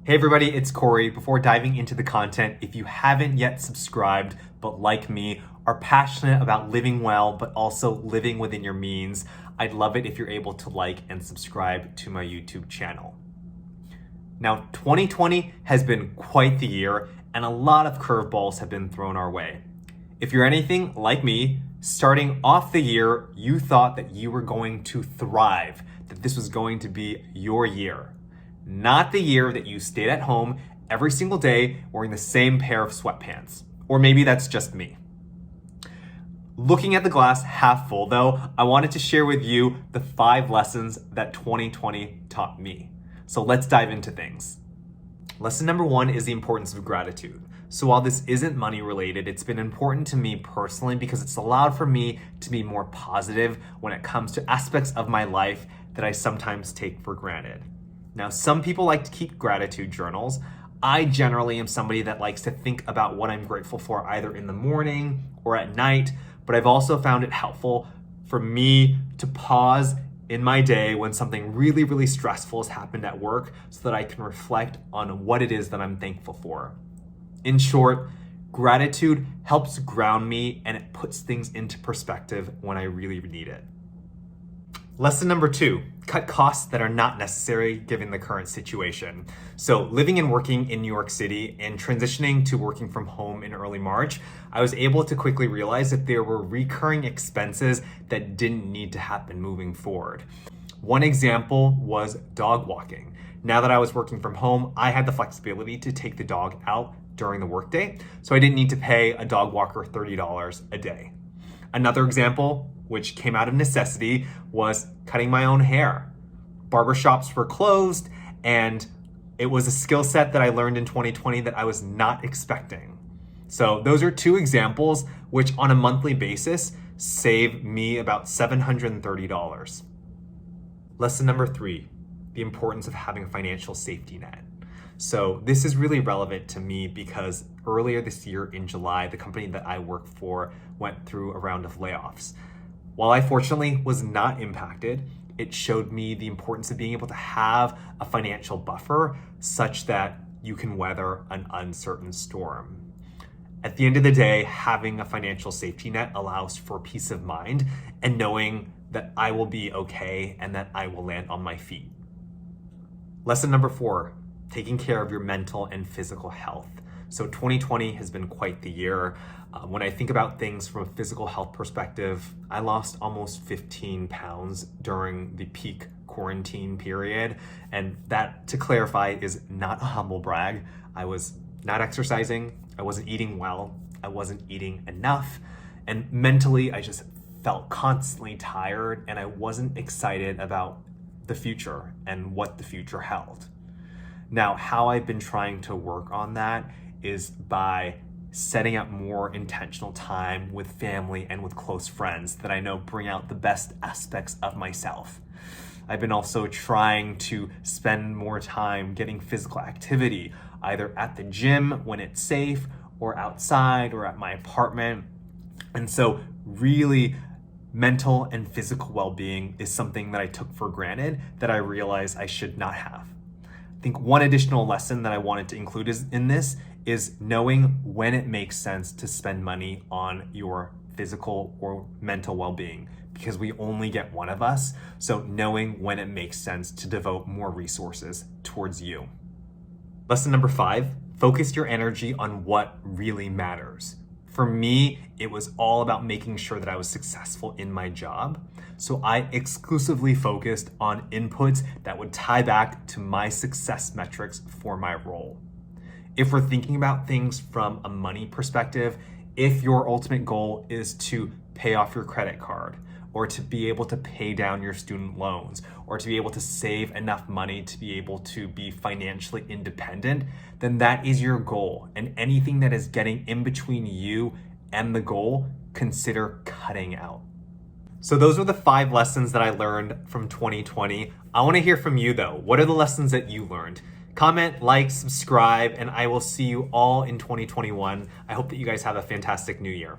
Hey everybody, it's Corey. Before diving into the content, if you haven't yet subscribed, but like me, are passionate about living well, but also living within your means, I'd love it if you're able to like and subscribe to my YouTube channel. Now, 2020 has been quite the year, and a lot of curveballs have been thrown our way. If you're anything like me, starting off the year, you thought that you were going to thrive, that this was going to be your year. Not the year that you stayed at home every single day wearing the same pair of sweatpants. Or maybe that's just me. Looking at the glass half full though, I wanted to share with you the 5 lessons that 2020 taught me. So let's dive into things. Lesson number 1 is the importance of gratitude. So while this isn't money related, it's been important to me personally because it's allowed for me to be more positive when it comes to aspects of my life that I sometimes take for granted. Now, some people like to keep gratitude journals. I generally am somebody that likes to think about what I'm grateful for either in the morning or at night, but I've also found it helpful for me to pause in my day when something really, really stressful has happened at work so that I can reflect on what it is that I'm thankful for. In short, gratitude helps ground me and it puts things into perspective when I really need it. Lesson number 2, cut costs that are not necessary given the current situation. So living and working in New York City and transitioning to working from home in early March, I was able to quickly realize that there were recurring expenses that didn't need to happen moving forward. One example was dog walking. Now that I was working from home, I had the flexibility to take the dog out during the workday, so I didn't need to pay a dog walker $30 a day. Another example, which came out of necessity, was cutting my own hair. Barbershops were closed, and it was a skill set that I learned in 2020 that I was not expecting. So those are 2 examples, which on a monthly basis save me about $730. Lesson number 3, the importance of having a financial safety net. So this is really relevant to me because earlier this year in July, the company that I work for went through a round of layoffs. While I fortunately was not impacted, it showed me the importance of being able to have a financial buffer such that you can weather an uncertain storm. At the end of the day, having a financial safety net allows for peace of mind and knowing that I will be okay and that I will land on my feet. Lesson number 4, taking care of your mental and physical health. So 2020 has been quite the year. When I think about things from a physical health perspective, I lost almost 15 pounds during the peak quarantine period. And that, to clarify, is not a humble brag. I was not exercising, I wasn't eating well, I wasn't eating enough. And mentally, I just felt constantly tired and I wasn't excited about the future and what the future held. Now, how I've been trying to work on that is by setting up more intentional time with family and with close friends that I know bring out the best aspects of myself. I've been also trying to spend more time getting physical activity, either at the gym when it's safe, or outside, or at my apartment. And so really, mental and physical well-being is something that I took for granted that I realized I should not have. I think one additional lesson that I wanted to include in this is knowing when it makes sense to spend money on your physical or mental well-being, because we only get one of us. So knowing when it makes sense to devote more resources towards you. Lesson number 5, focus your energy on what really matters. For me, it was all about making sure that I was successful in my job. So I exclusively focused on inputs that would tie back to my success metrics for my role. If we're thinking about things from a money perspective, if your ultimate goal is to pay off your credit card, or to be able to pay down your student loans, or to be able to save enough money to be able to be financially independent, then that is your goal. And anything that is getting in between you and the goal, consider cutting out. So those are the 5 lessons that I learned from 2020. I want to hear from you though. What are the lessons that you learned? Comment, like, subscribe, and I will see you all in 2021. I hope that you guys have a fantastic new year.